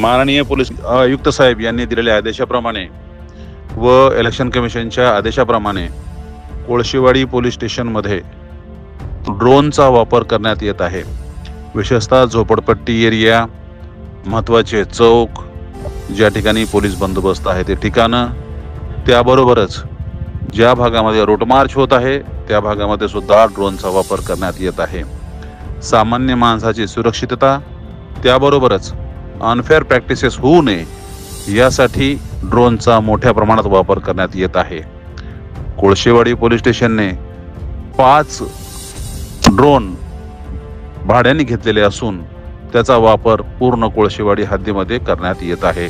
माननीय पोलीस आयुक्त साहेब यांनी दिलेल्या आदेशाप्रमाणे व इलेक्शन कमिशनच्या आदेशाप्रमाणे कोळशेवाडी पोलीस स्टेशनमध्ये ड्रोनचा वापर करण्यात येत आहे। विशेषतः झोपडपट्टी एरिया, महत्त्वाचे चौक, ज्या ठिकाणी पोलीस बंदोबस्त आहे ते ठिकाणं, त्याबरोबरच ज्या भागामध्ये रूट मार्च होत आहे त्या भागामध्ये सुद्धा ड्रोनचा वापर करण्यात येत आहे। सामान्य माणसाची सुरक्षितता त्याबरोबरच अनफेअर प्रॅक्टिसेस होऊ नये यासाठी ड्रोनचा मोठ्या प्रमाणात वापर करण्यात येत आहे। कोळशेवाडी पोलीस स्टेशनने 5 ड्रोन भाड्याने घेतलेले असून त्याचा वापर पूर्ण कोळशेवाडी हद्दीमध्ये करण्यात येत आहे।